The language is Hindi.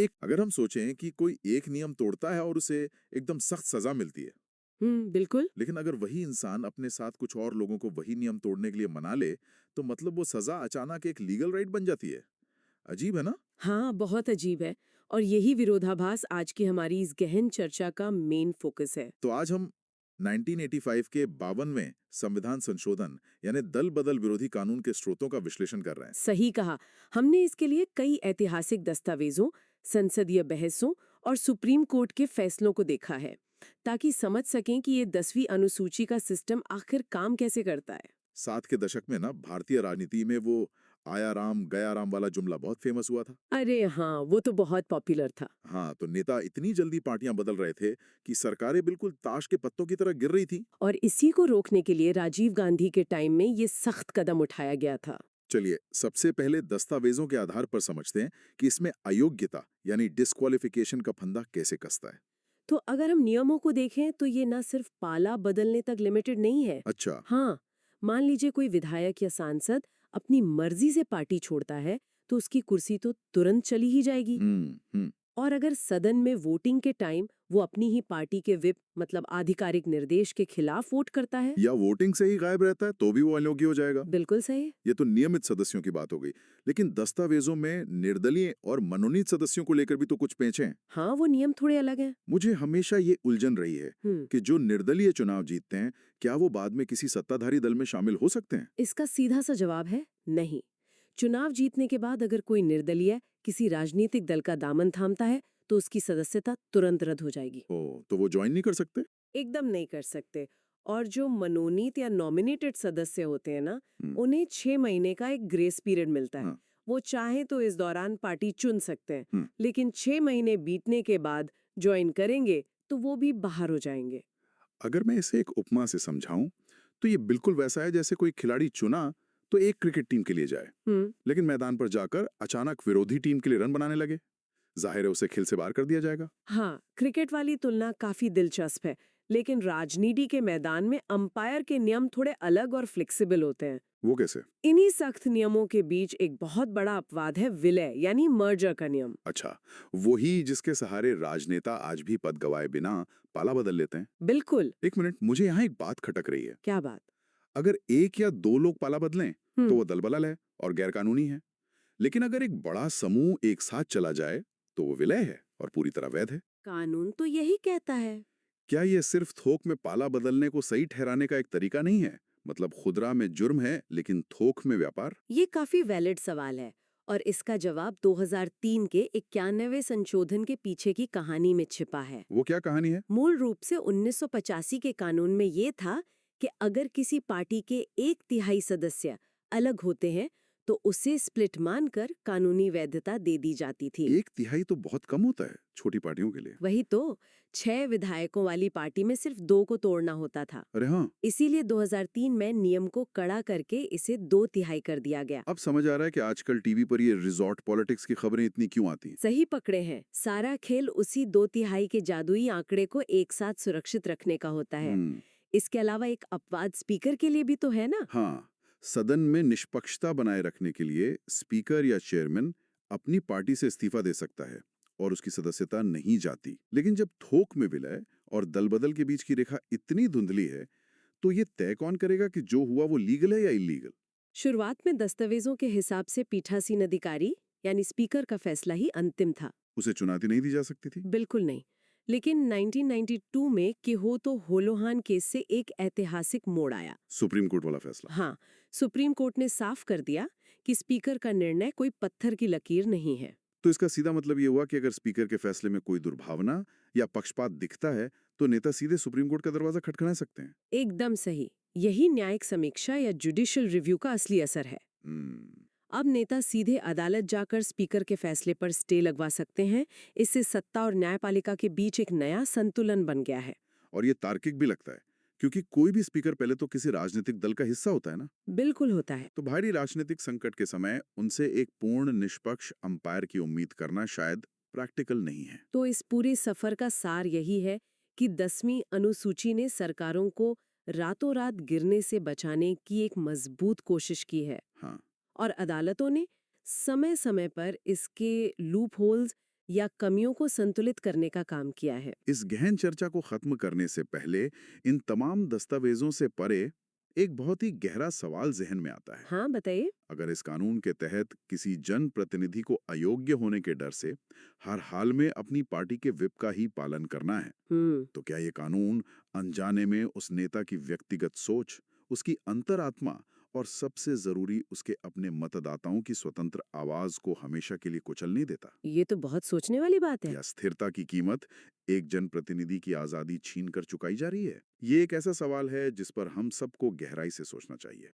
एक अगर हम सोचें कि कोई एक नियम तोड़ता है और उसे एकदम सख्त सजा मिलती है, बिल्कुल। लेकिन अगर वही इंसान अपने साथ कुछ और लोगों को वही नियम तोड़ने के लिए मना ले, तो मतलब वो सजा अचानक एक लीगल राइट बन जाती है। अजीब है ना? हाँ, बहुत अजीब है और यही विरोधाभास आज की हमारी इस गहन चर्चा का मेन फोकस है। तो आज हम 1985 के 52वें संविधान संशोधन यानी दल बदल विरोधी कानून के स्रोतों का विश्लेषण कर रहे हैं। सही कहा। हमने इसके लिए कई ऐतिहासिक दस्तावेजों, संसदीय बहसों और सुप्रीम कोर्ट के फैसलों को देखा है, ताकि समझ सकें कि ये 10वीं अनुसूची का सिस्टम आखिर काम कैसे करता है। 60 के दशक में ना भारतीय राजनीति में वो आया राम गया राम वाला जुमला बहुत फेमस हुआ था। अरे हाँ, वो तो बहुत पॉपुलर था। हाँ, तो नेता इतनी जल्दी पार्टियां बदल रहे थे कि सरकारें बिल्कुल ताश के पत्तों की तरह गिर रही थी। और इसी को रोकने के लिए राजीव गांधी के टाइम में ये सख्त कदम उठाया गया था। चलिए, सबसे पहले दस्तावेजों के आधार पर समझते हैं कि इसमें अयोग्यता यानी डिस्क्वालिफिकेशन का फंदा कैसे कसता है। तो अगर हम नियमों को देखें तो ये ना सिर्फ पाला बदलने तक लिमिटेड नहीं है। अच्छा। हाँ, मान लीजिए कोई विधायक या सांसद अपनी मर्जी से पार्टी छोड़ता है तो उसकी कुर्सी तो तुरंत चली ही जाएगी। हम्म। और अगर सदन में वोटिंग के टाइम वो अपनी ही पार्टी के विप मतलब आधिकारिक निर्देश के खिलाफ वोट करता है। या वोटिंग से ही गायब रहता है तो भी वो अयोग्य हो जाएगा। बिल्कुल सही। ये तो नियमित सदस्यों की बात हो गई, लेकिन दस्तावेजों में निर्दलीय और मनोनीत सदस्यों को लेकर भी तो कुछ पेच हैं। हाँ, वो नियम थोड़े अलग हैं। मुझे हमेशा ये उलझन रही है हम्म कि जो निर्दलीय चुनाव जीतते हैं, क्या वो बाद में किसी सत्ताधारी दल में शामिल हो सकते हैं? इसका सीधा सा जवाब है नहीं। चुनाव जीतने के बाद अगर कोई निर्दलीय किसी राजनीतिक दल का दामन थामता है तो उसकी सदस्यता तुरंत रद्द हो जाएगी। ओ, तो वो ज्वाइन नहीं कर सकते? एकदम नहीं कर सकते। और जो मनोनीत या नॉमिनेटेड सदस्य होते हैं ना, हम्म। उन्हें 6 महीने का एक ग्रेस पीरियड मिलता है। हाँ। वो चाहे तो इस दौरान पार्टी चुन सकते हैं, हम्म। लेकिन 6 महीने बीतने के बाद ज्वाइन करेंगे तो वो भी बाहर हो जाएंगे। अगर मैं इसे एक उपमा से समझाऊं, तो ये बिल्कुल वैसा है जैसे कोई खिलाड़ी चुना तो एक क्रिकेट टीम के लिए जाए, हम्म लेकिन मैदान पर जाकर अचानक विरोधी टीम के लिए रन बनाने लगे। जाहिर है उसे खेल से बाहर कर दिया जाएगा। हाँ, क्रिकेट वाली तुलना काफी दिलचस्प है, लेकिन राजनीति के मैदान में अंपायर के नियम थोड़े अलग और फ्लेक्सिबल होते हैं। वो कैसे? इन्हीं सख्त नियमों के बीच एक बहुत बड़ा अपवाद है विलय यानी मर्जर का नियम। अच्छा, वही जिसके सहारे राजनेता आज भी पद गवाए बिना पाला बदल लेते हैं। बिल्कुल। एक मिनट, मुझे यहाँ एक बात खटक रही है। क्या बात? अगर एक या दो लोग पाला बदलें तो हम्म वो दलबदल है और गैर कानूनी है, लेकिन अगर एक बड़ा समूह एक साथ चला जाए तो वो विलय है और पूरी तरह वैध है। कानून तो यही कहता है। क्या ये सिर्फ थोक में पाला बदलने को सही ठहराने का एक तरीका नहीं है? मतलब खुदरा में जुर्म है लेकिन थोक में व्यापार। ये काफी वैलिड सवाल है और इसका जवाब 2003 के 91वें संशोधन के पीछे की कहानी में छिपा है। वो क्या कहानी है? मूल रूप से 1985 के कानून में ये था कि अगर किसी पार्टी के 1/3 सदस्य अलग होते हैं तो उसे स्प्लिट मानकर कानूनी वैधता दे दी जाती थी। एक तिहाई तो बहुत कम होता है छोटी पार्टियों के लिए। वही तो, 6 विधायकों वाली पार्टी में सिर्फ 2 को तोड़ना होता था। अरे हाँ। इसीलिए 2003 में नियम को कड़ा करके इसे 2/3 कर दिया गया। अब समझ आ रहा है कि आजकल टीवी पर ये रिजॉर्ट पॉलिटिक्स की खबरें इतनी क्यों आती हैं। सही पकड़े हैं, सारा खेल उसी 2/3 के जादुई आंकड़े को एक साथ सुरक्षित रखने का होता है। हम्म। इसके अलावा एक अपवाद स्पीकर के लिए भी तो है ना। हाँ, सदन में निष्पक्षता बनाए रखने के लिए स्पीकर या चेयरमैन अपनी पार्टी से इस्तीफा दे सकता है और उसकी सदस्यता नहीं जाती। लेकिन जब थोक में विलय और दलबदल के बीच की रेखा इतनी धुंधली है, तो ये तय कौन करेगा कि जो हुआ वो लीगल है या इलीगल? शुरुआत में दस्तावेजों के हिसाब से पीठासीन अधिकारी यानी स्पीकर का फैसला ही अंतिम था। उसे चुनौती नहीं दी जा सकती थी? बिल्कुल नहीं। लेकिन 1992 में किहोतो होलोहान केस से एक ऐतिहासिक मोड़ आया। सुप्रीम कोर्ट वाला फैसला? हाँ, सुप्रीम कोर्ट ने साफ कर दिया कि स्पीकर का निर्णय कोई पत्थर की लकीर नहीं है। तो इसका सीधा मतलब ये हुआ कि अगर स्पीकर के फैसले में कोई दुर्भावना या पक्षपात दिखता है तो नेता सीधे सुप्रीम कोर्ट का दरवाजा खटखटा सकते हैं। एकदम सही। यही न्यायिक समीक्षा या जुडिशियल रिव्यू का असली असर है। हम्म। अब नेता सीधे अदालत जाकर स्पीकर के फैसले पर स्टे लगवा सकते हैं। इससे सत्ता और न्यायपालिका के बीच एक नया संतुलन बन गया है। और ये तार्किक भी लगता है, क्योंकि कोई भी स्पीकर पहले तो किसी राजनीतिक दल का हिस्सा होता है ना। बिल्कुल होता है। तो भारी राजनीतिक संकट के समय उनसे एक पूर्ण निष्पक्ष अंपायर की उम्मीद करना शायद प्रैक्टिकल नहीं है। तो इस पूरे सफर का सार यही है कि 10वीं अनुसूची ने सरकारों को रातों रात गिरने से बचाने की एक मजबूत कोशिश की है। हाँ। और अदालतों ने समय समय पर इसके लूप होल्स या कमियों को संतुलित करने का काम किया है। इस गहन चर्चा को खत्म करने से पहले इन तमाम दस्तावेजों से परे एक बहुत ही गहरा सवाल जहन में आता है। हाँ, बताइए। अगर इस कानून के तहत किसी जनप्रतिनिधि को अयोग्य होने के डर से हर हाल में अपनी पार्टी के व्हिप का ही पालन करना है, तो क्या ये कानून अनजाने में उस नेता की व्यक्तिगत सोच, उसकी अंतरात्मा और सबसे जरूरी उसके अपने मतदाताओं की स्वतंत्र आवाज को हमेशा के लिए कुचल नहीं देता? ये तो बहुत सोचने वाली बात है। या स्थिरता की कीमत एक जनप्रतिनिधि की आजादी छीन कर चुकाई जा रही है? ये एक ऐसा सवाल है जिस पर हम सबको गहराई से सोचना चाहिए।